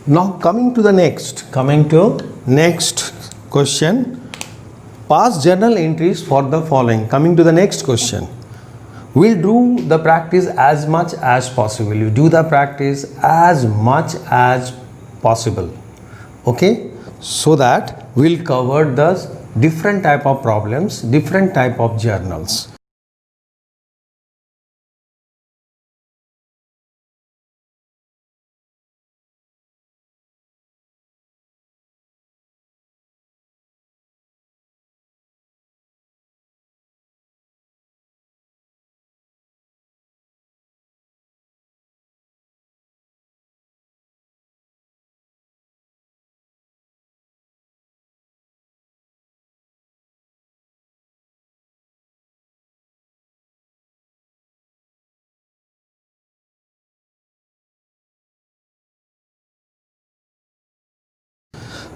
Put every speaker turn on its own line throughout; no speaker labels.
Now coming to the next question. Past journal entries for the following. Coming to the next question. We'll do the practice as much as possible. You do the practice as much as possible. Okay? So that we'll cover the different type of problems, different type of journals.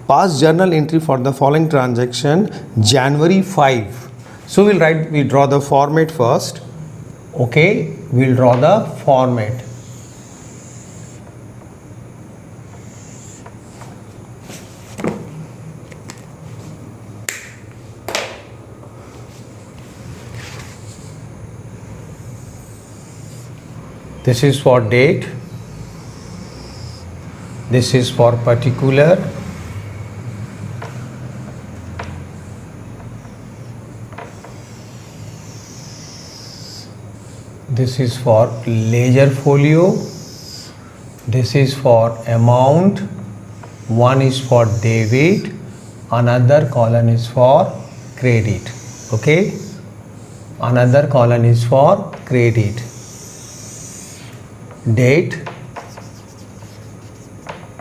Past journal entry for the following transaction, January 5. So we draw the format first. Okay, we'll draw the format. This is for date. This is for particular. This is for ledger folio. This is for amount. One is for debit. Another column is for credit. Okay. Another column is for credit. Date,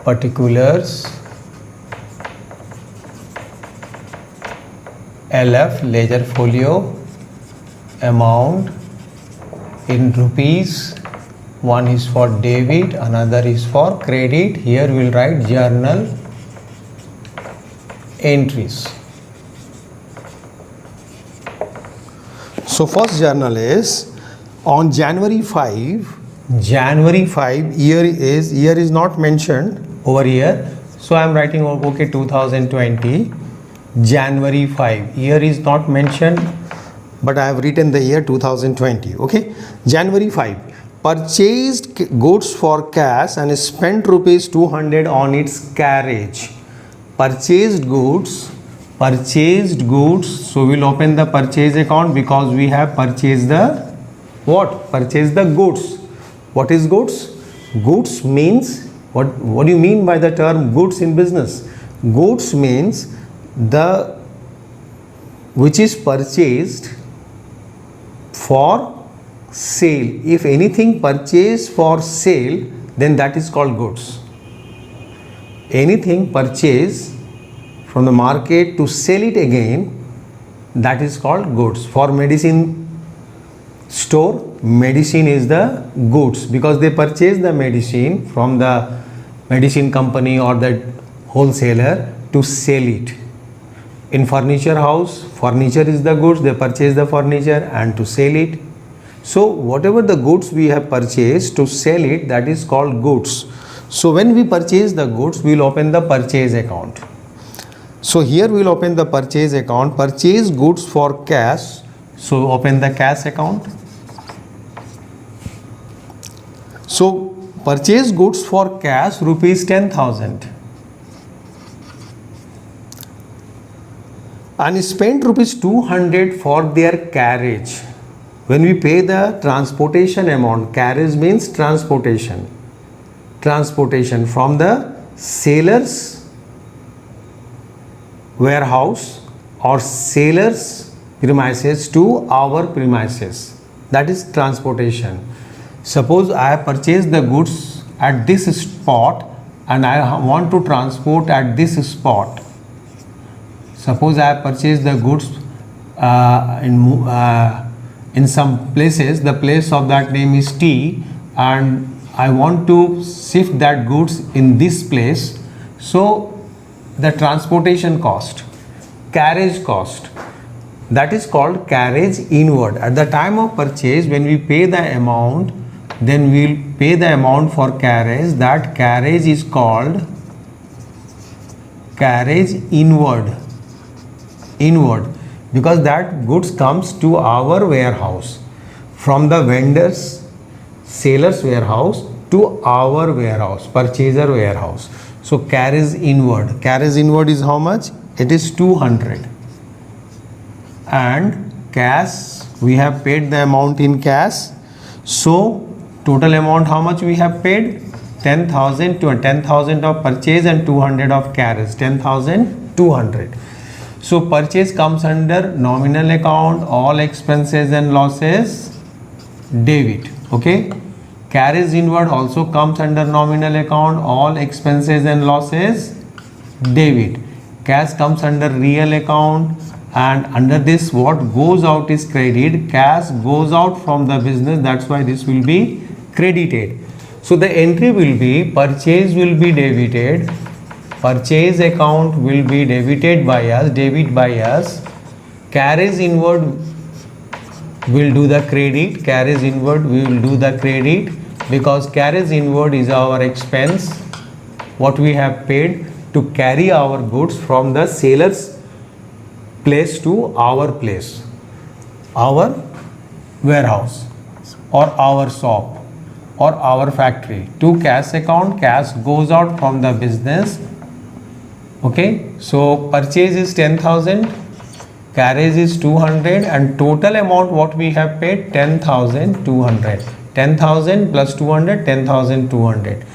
particulars, LF ledger folio, amount in rupees. One is for debit, another is for credit. Here we will write journal entries. So first journal is on January 5. January 5, year is not mentioned over here. So I am writing okay 2020. January 5, year is not mentioned, but I have written the year 2020. Okay, January 5, purchased goods for cash and spent rupees 200 on its carriage. Purchased goods. So we'll open the purchase account because we have purchased the what? Purchased the goods. What is goods? Goods means what do you mean by the term goods in business? Goods means the which is purchased for sale. If anything purchased for sale, then that is called goods. Anything purchased from the market to sell it again, that is called goods. For medicine store, medicine is the goods because they purchase the medicine from the medicine company or the wholesaler to sell it. In furniture house, furniture is the goods, they purchase the furniture and to sell it. So whatever the goods we have purchased to sell it, that is called goods. So when we purchase the goods, we will open the purchase account. So here we will open the purchase account, purchase goods for cash. So open the cash account. So purchase goods for cash rupees 10,000 and spent rupees 200 for their carriage. When we pay the transportation amount, carriage means transportation from the seller's warehouse or seller's premises to our premises, that is transportation. Suppose I have purchased the goods at this spot and I want to transport at this spot. Suppose I have purchased the goods in some places, the place of that name is T, and I want to shift that goods in this place. So the transportation cost, carriage cost, that is called carriage inward. At the time of purchase, when we pay the amount, then we will pay the amount for carriage. That carriage is called carriage inward, because that goods comes to our warehouse, from the vendors, seller's warehouse to our warehouse, purchaser warehouse. So carriage inward. Carriage inward is how much? It is 200. And cash, we have paid the amount in cash. So total amount how much we have paid? 10,000 to 10,000 of purchase and 200 of carriage. 10,200. So purchase comes under nominal account, all expenses and losses, debit. Okay. Carriage inward also comes under nominal account, all expenses and losses, debit. Cash comes under real account, and under this what goes out is credit. Cash goes out from the business, that's why this will be credited. So the entry will be purchase will be debited, purchase account will be debited by us, debit by us. Carriage inward will do the credit, carriage inward we will do the credit, because carriage inward is our expense what we have paid to carry our goods from the seller's place to our place, our warehouse or our shop or our factory. To cash account, cash goes out from the business. Okay, so purchase is 10,000, carriage is 200, and total amount what we have paid 10,200. 10,000 plus 200, 10,200.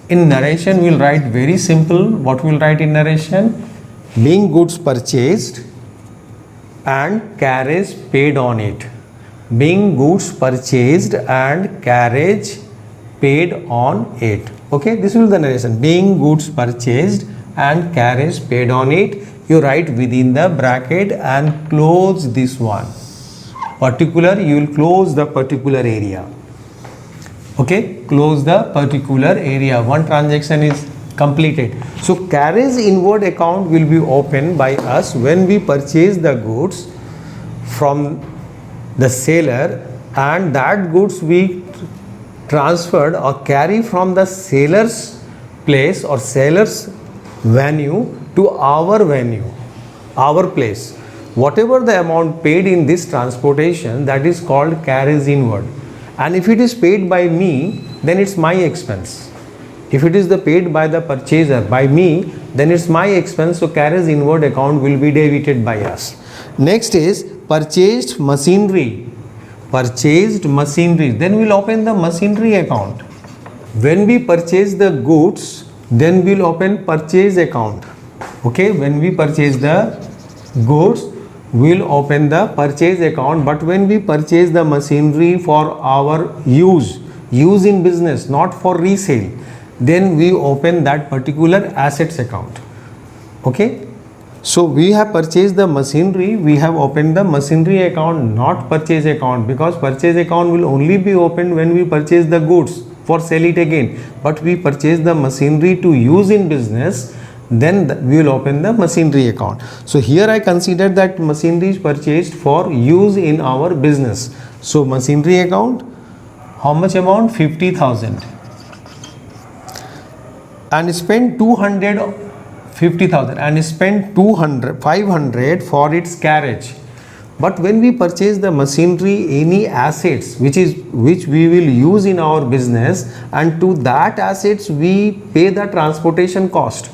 In narration we will write very simple. What we will write in narration? Being goods purchased and carriage paid on it. Being goods purchased and carriage paid on it. Okay, this will be the narration. Being goods purchased and carriage paid on it. You write within the bracket and close this one. Particular, you will close the particular area. Okay, close the particular area. One transaction is completed. So carriage inward account will be opened by us when we purchase the goods from the seller, and that goods we transferred or carry from the seller's place or seller's venue to our venue, our place. Whatever the amount paid in this transportation, that is called carriage inward. And if it is paid by me, then it's my expense. If it is paid by the purchaser, by me, then it's my expense. So carriage inward account will be debited by us. Next is purchased machinery. Purchased machinery. Then we'll open the machinery account. When we purchase the goods, then we'll open purchase account. Okay, when we purchase the goods, we'll open the purchase account. But when we purchase the machinery for our use in business, not for resale, then we open that particular assets account. Okay, so we have purchased the machinery, we have opened the machinery account, not purchase account, because purchase account will only be opened when we purchase the goods for sell it again. But we purchase the machinery to use in business, then we will open the machinery account. So here I consider that machinery is purchased for use in our business. So machinery account, how much amount? 50,000. And spend 250,000 and spend 500 for its carriage. But when we purchase the machinery, any assets which we will use in our business, and to that assets we pay the transportation cost,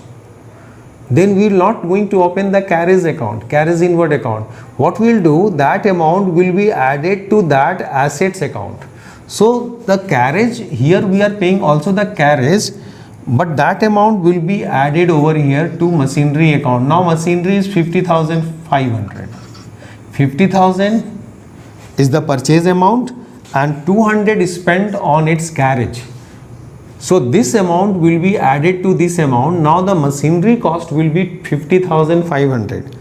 then we will not going to open the carriage account, carriage inward account. What we will do, that amount will be added to that assets account. So the carriage, here we are paying also the carriage, but that amount will be added over here to machinery account. Now machinery is 50,500. 50,000 is the purchase amount and 200 is spent on its carriage. So this amount will be added to this amount. Now the machinery cost will be 50,500,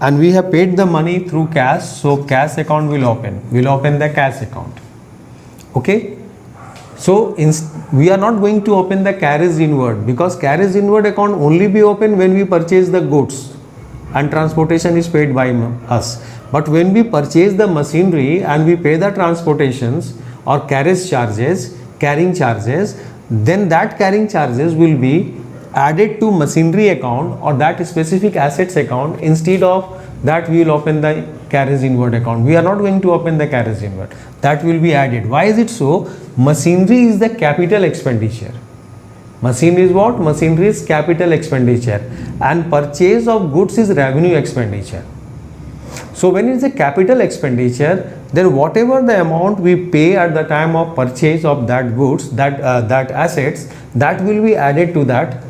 and we have paid the money through cash. So cash account will open. We'll open the cash account. Okay. So we are not going to open the carriage inward, because carriage inward account only be open when we purchase the goods and transportation is paid by us. But when we purchase the machinery and we pay the transportations or carriage charges, carrying charges, then that carrying charges will be added to machinery account or that specific assets account. Instead of that, we will open the carriage inward account. We are not going to open the carriage inward. That will be added. Why is it so? Machinery is the capital expenditure. Machinery is what? Machinery is capital expenditure, and purchase of goods is revenue expenditure. So when it is a capital expenditure, then whatever the amount we pay at the time of purchase of that goods, that assets, that will be added to that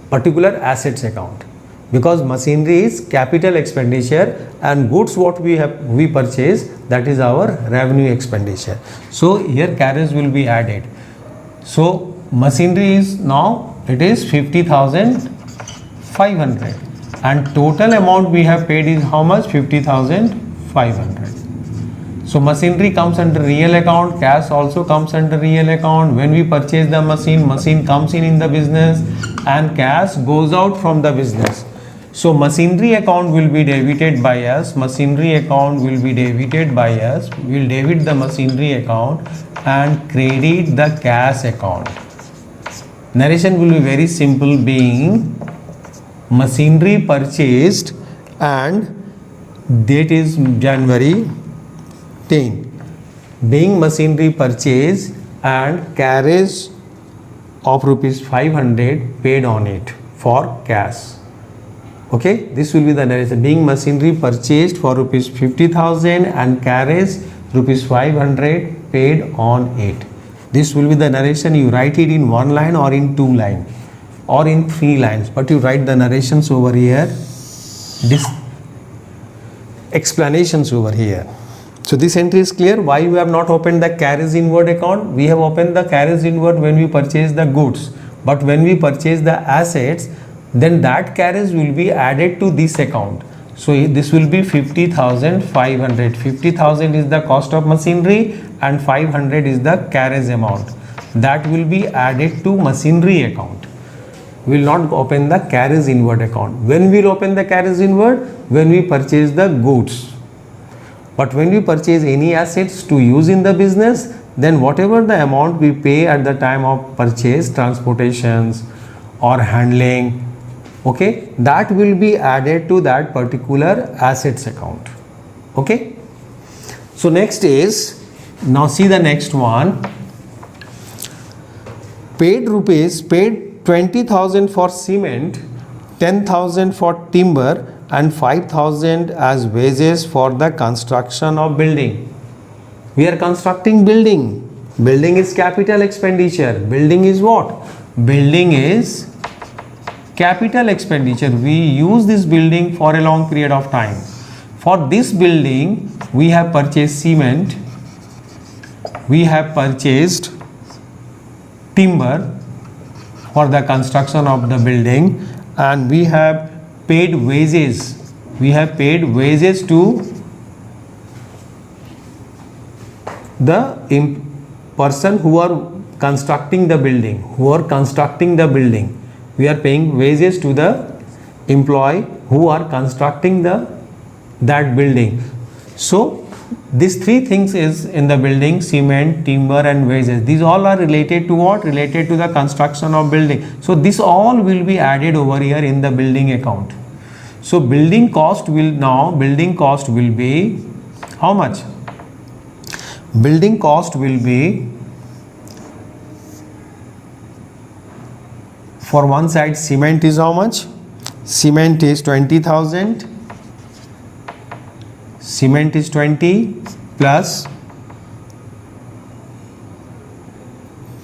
particular assets account, because machinery is capital expenditure and goods what we purchase, that is our revenue expenditure. So here carriage will be added. So machinery is now it is 50,500 and total amount we have paid is how much? 50,500. So machinery comes under real account, cash also comes under real account. When we purchase the machine comes in the business and cash goes out from the business. So machinery account will be debited by us, machinery account will be debited by us, we will debit the machinery account and credit the cash account. Narration will be very simple, being machinery purchased and date is January 10. Being machinery purchased and carriage of rupees 500 paid on it for cash. Okay, this will be the narration. Being machinery purchased for rupees 50,000 and carriage rupees 500 paid on it. This will be the narration. You write it in one line or in two lines or in three lines, but you write the narrations over here, this explanations over here. So this entry is clear. Why we have not opened the carriage inward account? We have opened the carriage inward when we purchase the goods, but when we purchase the assets, then that carriage will be added to this account. So this will be 50,500. 50,000 is the cost of machinery and 500 is the carriage amount. That will be added to machinery account. We will not open the carriage inward account. When we will open the carriage inward? When we purchase the goods. But when we purchase any assets to use in the business, then whatever the amount we pay at the time of purchase, transportations or handling, okay, that will be added to that particular assets account. Okay, so next is, now see the next one. Paid 20,000 for cement, 10,000 for timber and 5,000 as wages for the construction of building. We are constructing building. Building is capital expenditure. Building is what? Building is capital expenditure. We use this building for a long period of time. For this building, we have purchased cement, we have purchased timber for the construction of the building, and we have paid wages. We have paid wages to the person who are constructing the building. We are paying wages to the employee who are constructing that building. So these three things is in the building: cement, timber and wages. These all are related to what? Related to the construction of building. So this all will be added over here in the building account. So building cost will be how much? Building cost will be, for one side, cement is how much? Cement is 20,000. Cement is 20 plus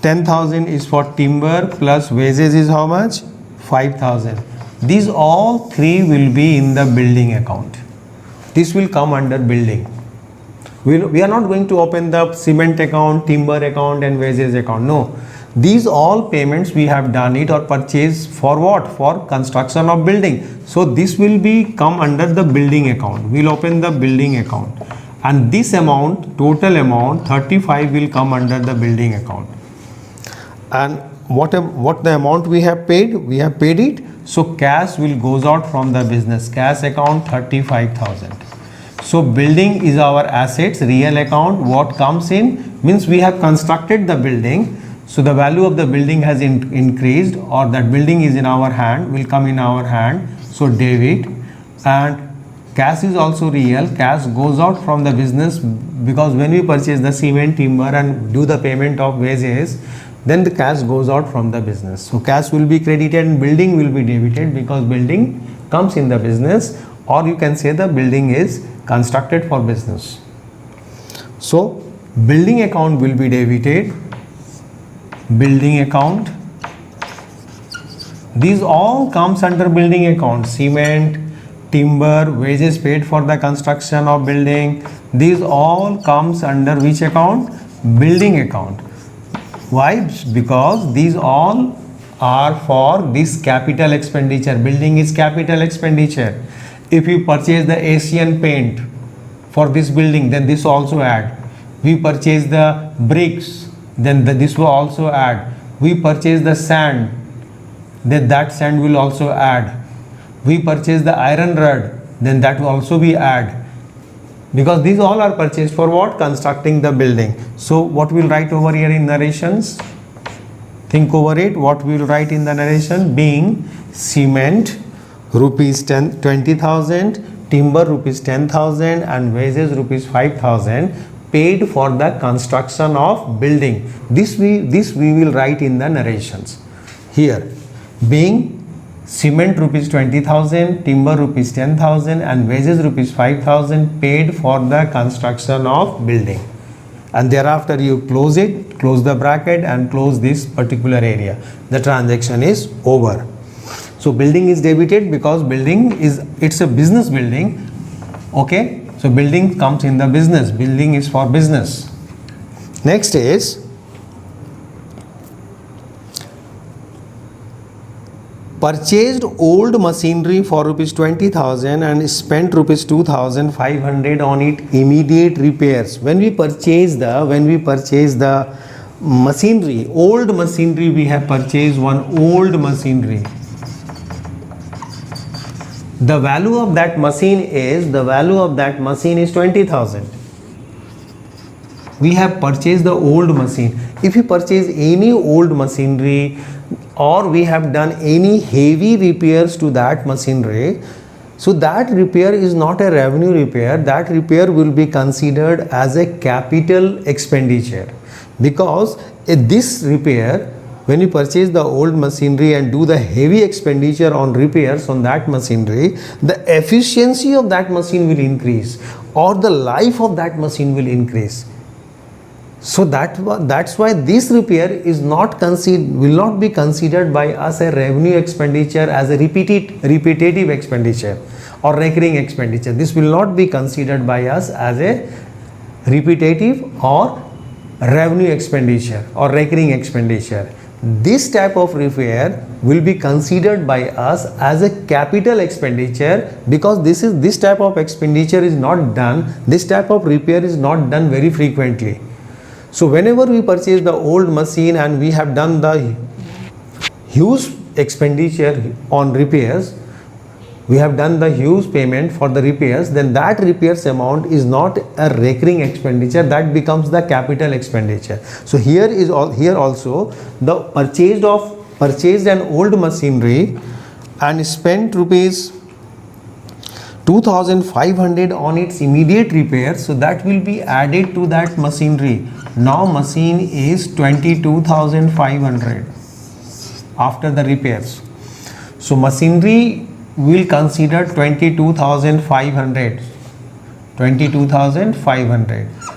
10,000 is for timber plus wages is how much? 5,000. These all three will be in the building account. This will come under building. We are not going to open the cement account, timber account and wages account. No. These all payments we have done it or purchased for what? For construction of building. So this will be come under the building account. We will open the building account, and this amount, total amount 35, will come under the building account. And what the amount we have paid? We have paid it. So cash will goes out from the business. Cash account 35,000. So building is our assets. Real account, what comes in means we have constructed the building. So the value of the building has increased, or that building is in our hand, will come in our hand. So debit. And cash is also real. Cash goes out from the business, because when we purchase the cement, timber and do the payment of wages, then the cash goes out from the business. So cash will be credited and building will be debited, because building comes in the business, or you can say the building is constructed for business. So building account will be debited. Building account, these all comes under building account. Cement, timber, wages paid for the construction of building, these all comes under which account? Building account. Why? Because these all are for this capital expenditure. Building is capital expenditure. If you purchase the Asian paint for this building, then this also add. We purchase the bricks, then this will also add. We purchase the sand, then that sand will also add. We purchase the iron rod, then that will also be add. Because these all are purchased for what? Constructing the building. So what we'll write over here in narrations? Think over it. What we'll write in the narration? Being cement rupees 20,000, timber rupees 10,000 and wages rupees 5,000 paid for the construction of building. This we will write in the narrations. Here, being cement rupees 20,000, timber rupees 10,000 and wages rupees 5,000 paid for the construction of building. And thereafter you close it, close the bracket and close this particular area. The transaction is over. So building is debited because it's a business building. Okay. So building comes in the business. Building is for business. Next is purchased old machinery for rupees 20,000 and spent rupees 2,500 on it immediate repairs. When we purchase the machinery, old machinery, we have purchased one old machinery. The value of that machine is 20,000. We have purchased the old machine. If you purchase any old machinery or we have done any heavy repairs to that machinery, so that repair is not a revenue repair. That repair will be considered as a capital expenditure, because this repair, when you purchase the old machinery and do the heavy expenditure on repairs on that machinery, the efficiency of that machine will increase or the life of that machine will increase. So that's why this repair is will not be considered by us a revenue expenditure as a repetitive expenditure or recurring expenditure. This will not be considered by us as a repetitive or revenue expenditure or recurring expenditure. This type of repair will be considered by us as a capital expenditure, because this type of expenditure is not done, this type of repair is not done very frequently. So whenever we purchase the old machine and we have done the huge expenditure on repairs, we have done the huge payment for the repairs, then that repairs amount is not a recurring expenditure, that becomes the capital expenditure. So here also the purchased an old machinery and spent rupees 2,500 on its immediate repair, so that will be added to that machinery. Now machine is 22,500 after the repairs. So machinery will consider 22,500.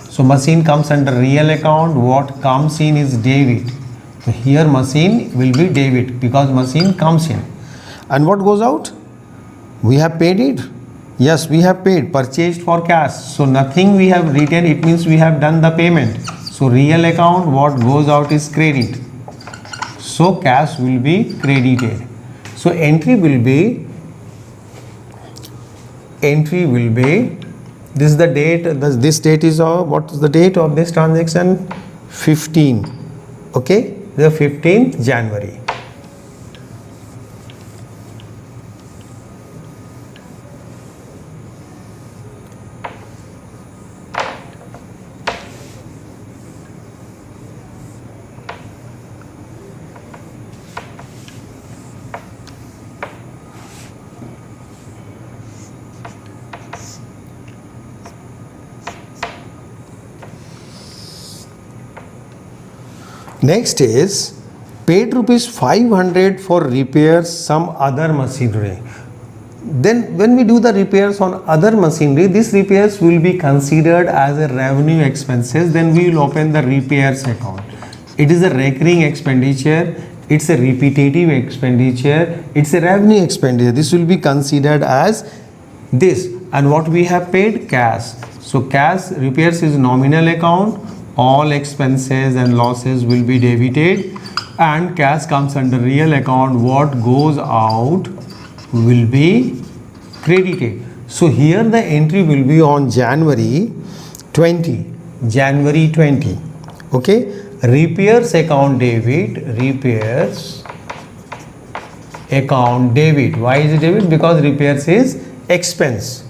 So machine comes under real account. What comes in is debit. So here machine will be debit because machine comes in. And what goes out? We have paid it. Yes, we have paid. Purchased for cash. So nothing we have written. It means we have done the payment. So real account, what goes out is credit. So cash will be credited. So entry will be, this is the date, this date is what is the date of this transaction? 15. Okay, the 15th January. Next is paid rupees 500 for repairs some other machinery. Then when we do the repairs on other machinery, these repairs will be considered as a revenue expenses. Then we will open the repairs account. It is a recurring expenditure, it's a repetitive expenditure, it's a revenue expenditure. This will be considered as this. And what we have paid? Cash. So cash repairs is nominal account, all expenses and losses will be debited, and cash comes under real account. What goes out will be credited. So here the entry will be on January 20. Okay, repairs account debit, repairs account debit. Why is it debit? Because repairs is expense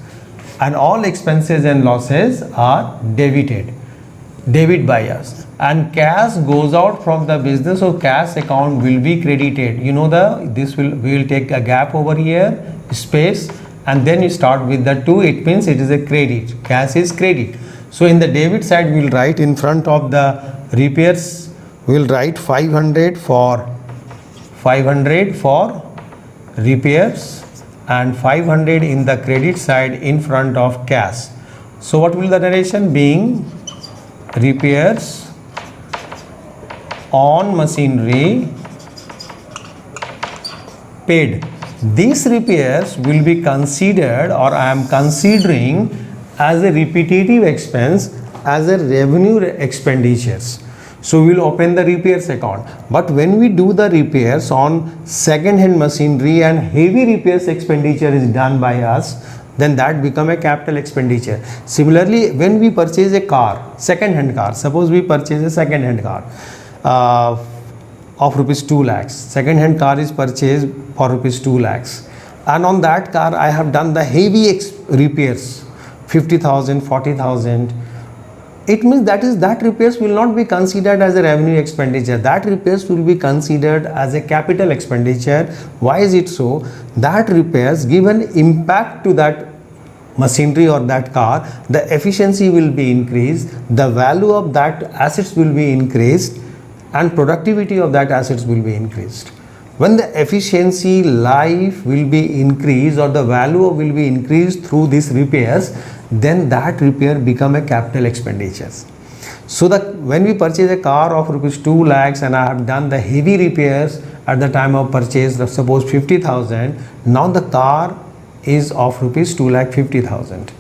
and all expenses and losses are debit by us, and cash goes out from the business, so cash account will be credited. You know, we will take a gap over here, space, and then you start with the 2. It means it is a credit. Cash is credit. So in the debit side, we will write in front of the repairs, we will write 500 for repairs, and 500 in the credit side in front of cash. So what will the narration being? Repairs on machinery paid. These repairs will be considered, or I am considering, as a repetitive expense, as a revenue expenditures. So we will open the repairs account. But when we do the repairs on second hand machinery and heavy repairs expenditure is done by us, then that become a capital expenditure. Similarly, when we purchase a car, second hand car, suppose we purchase a second hand car of rupees 2 lakhs. Second hand car is purchased for rupees 2 lakhs, and on that car I have done the heavy repairs, 50,000, 40,000. It means that repairs will not be considered as a revenue expenditure. That repairs will be considered as a capital expenditure. Why is it so? That repairs give an impact to that machinery or that car. The efficiency will be increased, the value of that assets will be increased, and productivity of that assets will be increased. When the efficiency, life will be increased, or the value will be increased through these repairs, then that repair become a capital expenditures. So that when we purchase a car of rupees 2 lakhs and I have done the heavy repairs at the time of purchase, suppose 50,000, now the car is of rupees 2 lakh 50,000.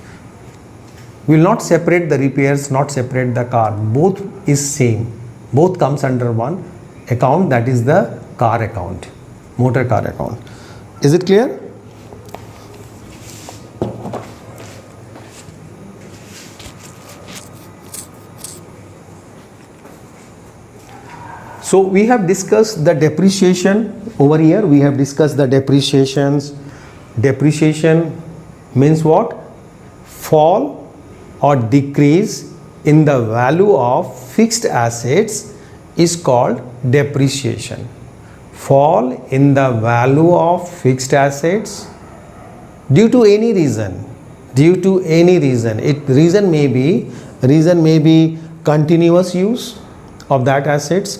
We will not separate the repairs, not separate the car. Both is same. Both comes under one account, that is the car account, motor car account. Is it clear? So we have discussed the depreciation over here. We have discussed the depreciations. Depreciation means what? Fall or decrease in the value of fixed assets is called depreciation. Fall in the value of fixed assets due to any reason. Reason may be continuous use of that assets,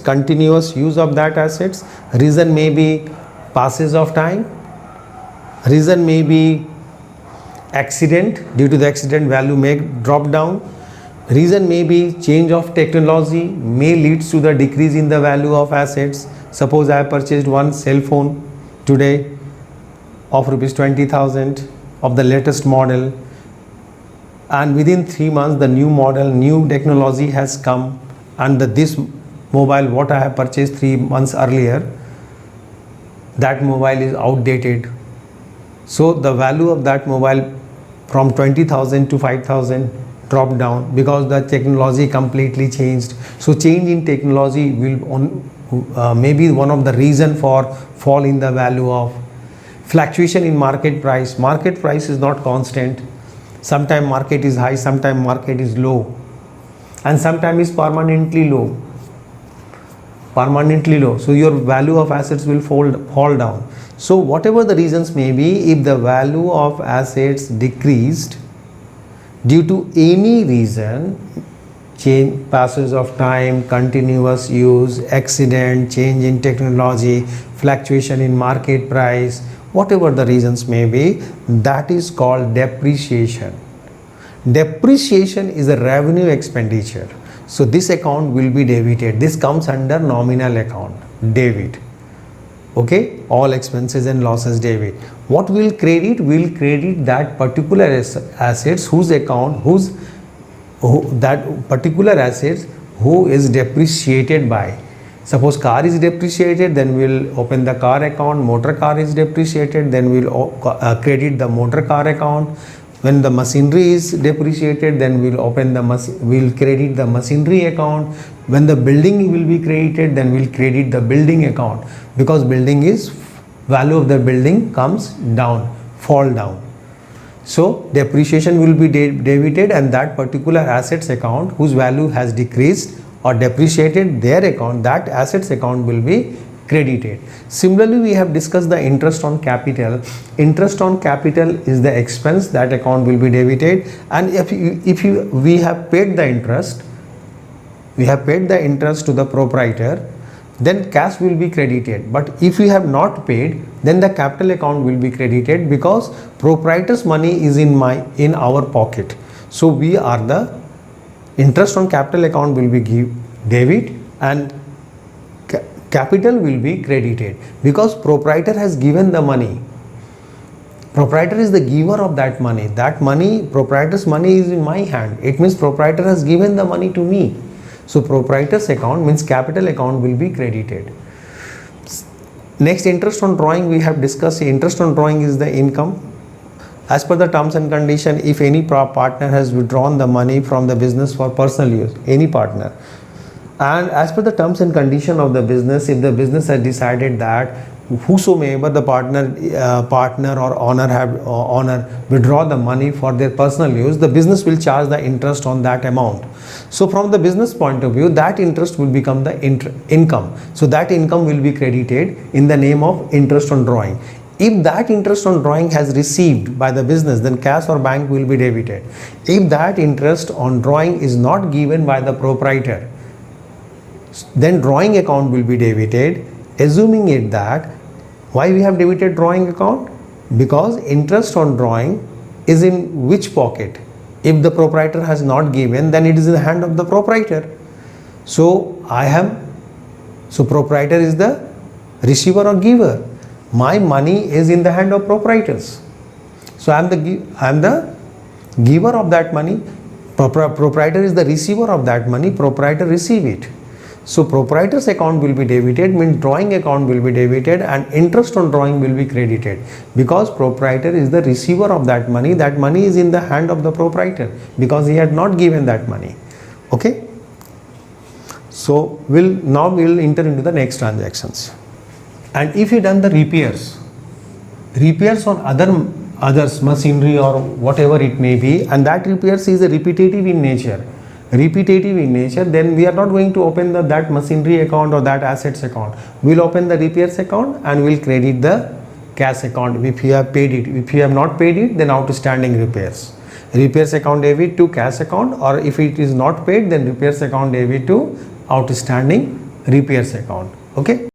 reason may be passes of time, reason may be accident, due to the accident value may drop down, reason may be change of technology may leads to the decrease in the value of assets. Suppose I have purchased one cell phone today of rupees 20,000 of the latest model, and within 3 months the new model, new technology has come, and this mobile what I have purchased 3 months earlier, that mobile is outdated. So the value of that mobile from 20,000 to 5,000 dropped down because the technology completely changed. So change in technology will maybe one of the reason for fall in the value of. Fluctuation in market price. Market price is not constant. Sometime market is high, sometime market is low, and sometime is permanently low. So your value of assets will fall down. So whatever the reasons may be, if the value of assets decreased due to any reason, change, passage of time, continuous use, accident, change in technology, fluctuation in market price, whatever the reasons may be, that is called depreciation. Depreciation is a revenue expenditure. So this account will be debited. This comes under nominal account, debit. Okay, all expenses and losses debit. What will credit? Will credit that particular assets whose account, that particular assets who is depreciated by. Suppose car is depreciated, then we'll open the car account. Motor car is depreciated, then we'll credit the motor car account. When the machinery is depreciated, then we'll credit the machinery account. When the building will be credited, then we'll credit the building account, because building is value of the building comes down, fall down. So depreciation will be debited, and that particular assets account whose value has decreased or depreciated, their account, that assets account will be credited. Similarly, we have discussed the interest on capital. Interest on capital is the expense, that account will be debited, and if we have paid the interest, to the proprietor, then cash will be credited. But if we have not paid, then the capital account will be credited, because proprietor's money is in our pocket. So we are the interest on capital account will be debit, and capital will be credited, because proprietor has given the money. Proprietor is the giver of that money. That money, proprietor's money, is in my hand. It means proprietor has given the money to me. So proprietor's account means capital account will be credited. Next, interest on drawing we have discussed. Interest on drawing is the income. As per the terms and condition, if any partner has withdrawn the money from the business for personal use, any partner, and as per the terms and condition of the business, if the business has decided that whosoever the partner or owner withdraw the money for their personal use, the business will charge the interest on that amount. So from the business point of view, that interest will become the income. So that income will be credited in the name of interest on drawing. If that interest on drawing has received by the business, then cash or bank will be debited. If that interest on drawing is not given by the proprietor, then drawing account will be debited, assuming it that, why we have debited drawing account? Because interest on drawing is in which pocket? If the proprietor has not given, then it is in the hand of the proprietor. So proprietor is the receiver or giver. My money is in the hand of proprietors. So I am the giver of that money. Proprietor is the receiver of that money. Proprietor receive it. So proprietor's account will be debited, means drawing account will be debited, and interest on drawing will be credited, because proprietor is the receiver of that money. That money is in the hand of the proprietor, because he had not given that money. Okay. So we'll enter into the next transactions. And if you done the repairs on others machinery or whatever it may be, and that repairs is a repetitive in nature, then we are not going to open that machinery account or that assets account. We'll open the repairs account and we'll credit the cash account if you have paid it. If you have not paid it, then outstanding repairs account debit to cash account, or if it is not paid, then repairs account debit to outstanding repairs account. Okay.